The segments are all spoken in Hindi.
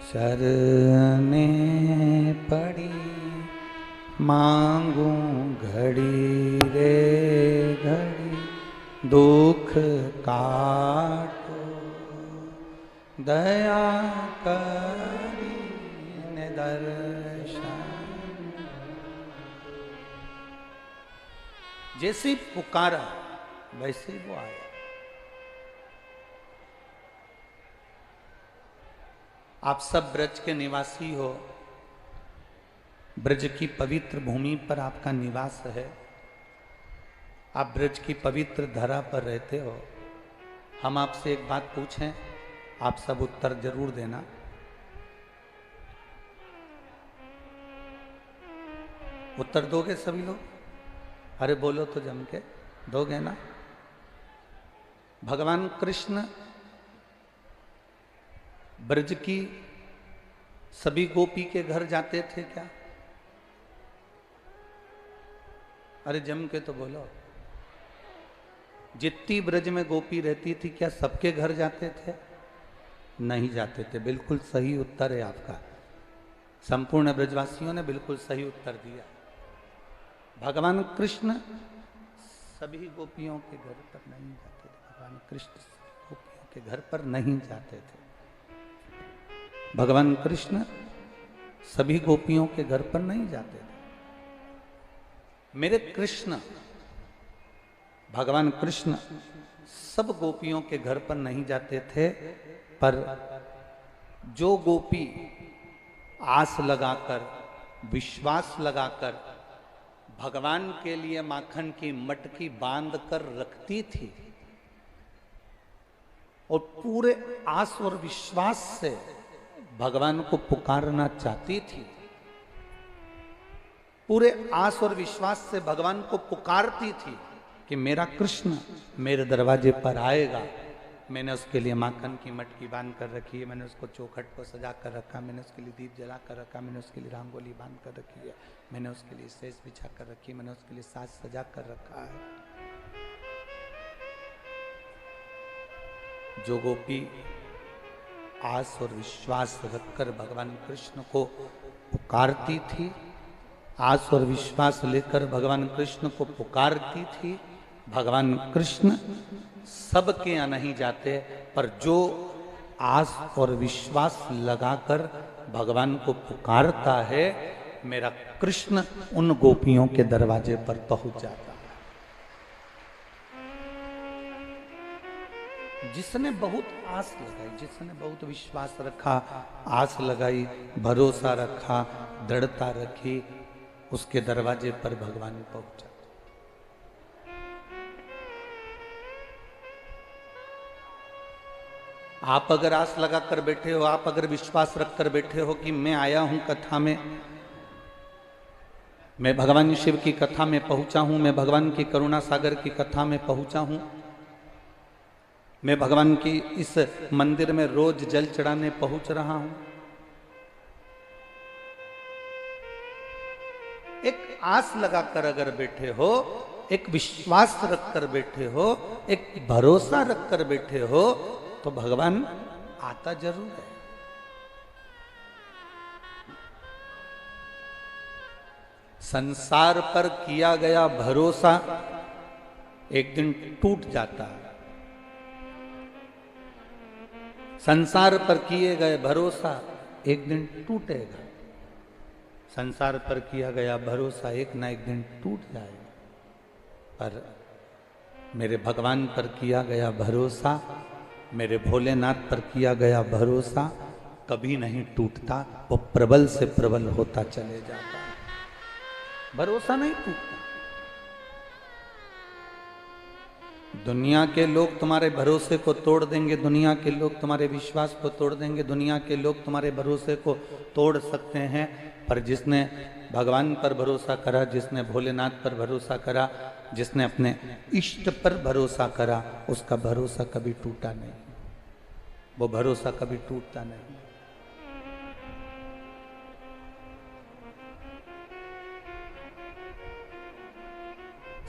शरणे पड़ी मांगू घड़ी रे घड़ी दुख काटो दया करी दर्शन। जैसे पुकारा वैसे वो आया। आप सब ब्रज के निवासी हो, ब्रज की पवित्र भूमि पर आपका निवास है, आप ब्रज की पवित्र धरा पर रहते हो। हम आपसे एक बात पूछें, आप सब उत्तर जरूर देना। उत्तर दोगे सभी लोग? अरे बोलो तो जम के, दोगे ना? भगवान कृष्ण ब्रज की सभी गोपी के घर जाते थे क्या? अरे जम के तो बोलो। जितनी ब्रज में गोपी रहती थी क्या सबके घर जाते थे? नहीं जाते थे। बिल्कुल सही उत्तर है आपका। संपूर्ण ब्रजवासियों ने बिल्कुल सही उत्तर दिया। भगवान कृष्ण सभी गोपियों के घर पर नहीं जाते थे। भगवान कृष्ण गोपियों के घर पर नहीं जाते थे। भगवान कृष्ण सभी गोपियों के घर पर नहीं जाते थे। मेरे कृष्ण भगवान कृष्ण सब गोपियों के घर पर नहीं जाते थे, पर जो गोपी आस लगाकर, विश्वास लगाकर भगवान के लिए माखन की मटकी बांध कर रखती थी और पूरे आस और विश्वास से भगवान को पुकारना चाहती थी, पूरे आस और विश्वास से भगवान को पुकारती थी कि मेरा कृष्ण मेरे दरवाजे पर आएगा। मैंने उसके लिए माखन की मटकी बांध कर रखी है, मैंने उसको चौखट को सजा कर रखा, मैंने उसके लिए दीप जला कर रखा, मैंने उसके लिए रंगोली बांध कर रखी है, मैंने उसके लिए सेज बिछा कर रखी है, मैंने उसके लिए साज सजा कर रखा है। जो गोपी आस और विश्वास रखकर भगवान कृष्ण को पुकारती थी, आस और विश्वास लेकर भगवान कृष्ण को पुकारती थी, भगवान कृष्ण सबके यहाँ नहीं जाते, पर जो आस और विश्वास लगाकर भगवान को पुकारता है, मेरा कृष्ण उन गोपियों के दरवाजे पर पहुंच जाता है। जिसने बहुत आस लगाई, जिसने बहुत विश्वास रखा, आस लगाई, भरोसा रखा, दृढ़ता रखी, उसके दरवाजे पर भगवान पहुंचा। आप अगर आस लगाकर बैठे हो, आप अगर विश्वास रखकर बैठे हो कि मैं आया हूं कथा में, मैं भगवान शिव की कथा में पहुंचा हूं, मैं भगवान की करुणा सागर की कथा में पहुंचा हूं, मैं भगवान की इस मंदिर में रोज जल चढ़ाने पहुंच रहा हूं, एक आस लगाकर अगर बैठे हो, एक विश्वास रखकर बैठे हो, एक भरोसा रखकर बैठे हो, तो भगवान आता जरूर है। संसार पर किया गया भरोसा एक दिन टूट जाता है। संसार पर किए गए भरोसा एक दिन टूटेगा। संसार पर किया गया भरोसा एक ना एक दिन टूट जाएगा, पर मेरे भगवान पर किया गया भरोसा, मेरे भोलेनाथ पर किया गया भरोसा कभी नहीं टूटता, वो प्रबल से प्रबल होता चले जाता है। भरोसा नहीं टूटता। दुनिया के लोग तुम्हारे भरोसे को तोड़ देंगे, दुनिया के लोग तुम्हारे विश्वास को तोड़ देंगे, दुनिया के लोग तुम्हारे भरोसे को तोड़ सकते हैं, पर जिसने भगवान पर भरोसा करा, जिसने भोलेनाथ पर भरोसा करा, जिसने अपने इष्ट पर भरोसा करा, उसका भरोसा कभी टूटा नहीं, वो भरोसा कभी टूटता नहीं।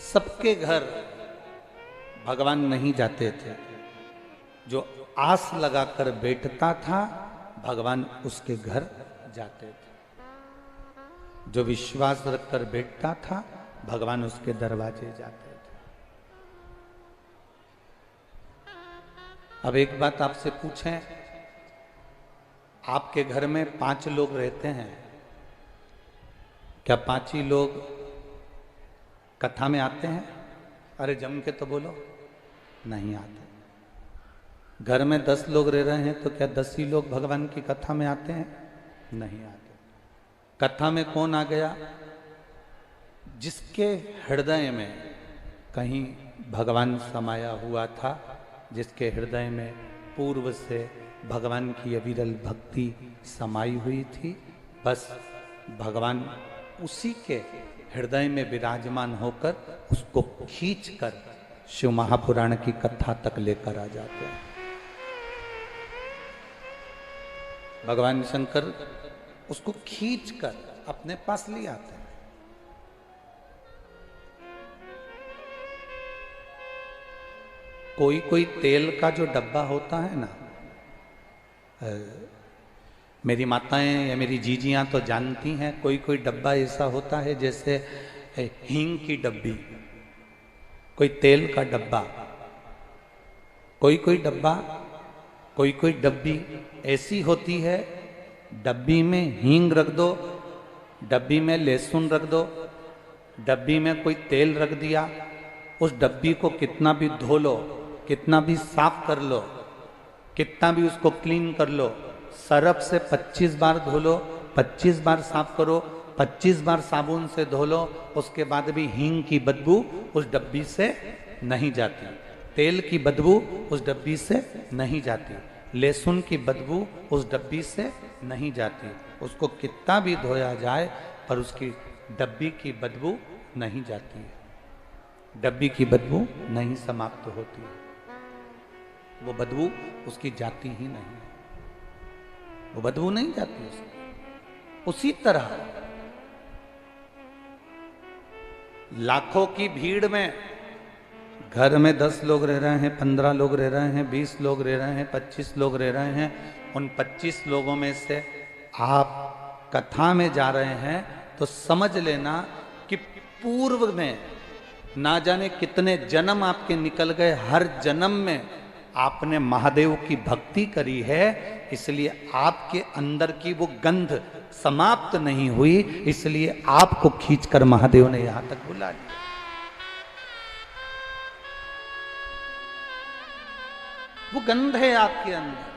सबके घर भगवान नहीं जाते थे। जो आस लगाकर बैठता था भगवान उसके घर जाते थे। जो विश्वास रखकर बैठता था भगवान उसके दरवाजे जाते थे। अब एक बात आपसे पूछें, आपके घर में 5 लोग रहते हैं, क्या 5 ही लोग कथा में आते हैं? अरे जम के तो बोलो, नहीं आते। घर में 10 लोग रह रहे हैं तो क्या 10 ही लोग भगवान की कथा में आते हैं? नहीं आते। कथा में कौन आ गया? जिसके हृदय में कहीं भगवान समाया हुआ था, जिसके हृदय में पूर्व से भगवान की अविरल भक्ति समाई हुई थी, बस भगवान उसी के हृदय में विराजमान होकर उसको खींचकर शिव महापुराण की कथा तक लेकर आ जाते हैं। भगवान शंकर उसको खींचकर अपने पास ले आते हैं। कोई कोई तेल का जो डब्बा होता है ना, मेरी माताएं या मेरी जीजियां तो जानती हैं, कोई कोई डब्बा ऐसा होता है जैसे हींग की डब्बी, कोई तेल का डब्बा, कोई कोई डब्बा, कोई कोई डब्बी ऐसी होती है, डब्बी में हींग रख दो, डब्बी में लहसुन रख दो, डब्बी में कोई तेल रख दिया, उस डब्बी को कितना भी धो लो, कितना भी साफ कर लो, कितना भी उसको क्लीन कर लो, सरफ से 25 बार धो लो, 25 बार साफ करो, 25 बार साबुन से धो लो, उसके बाद भी हींग की बदबू उस डब्बी से नहीं जाती, तेल की बदबू उस डब्बी से नहीं जाती, लहसुन की बदबू उस डब्बी से नहीं जाती। उसको कितना भी धोया जाए पर उसकी डब्बी की बदबू नहीं जाती है, डब्बी की बदबू नहीं समाप्त होती है, वो बदबू उसकी जाती ही नहीं, वो बदबू नहीं जाती उसकी। उसी तरह लाखों की भीड़ में घर में 10 लोग रह रहे हैं, 15 लोग रह रहे हैं, 20 लोग रह रहे हैं, 25 लोग रह रहे हैं, उन 25 लोगों में से आप कथा में जा रहे हैं तो समझ लेना कि पूर्व में ना जाने कितने जन्म आपके निकल गए, हर जन्म में आपने महादेव की भक्ति करी है, इसलिए आपके अंदर की वो गंध समाप्त नहीं हुई, इसलिए आपको खींचकर महादेव ने यहां तक बुला लिया। वो गंध है आपके अंदर,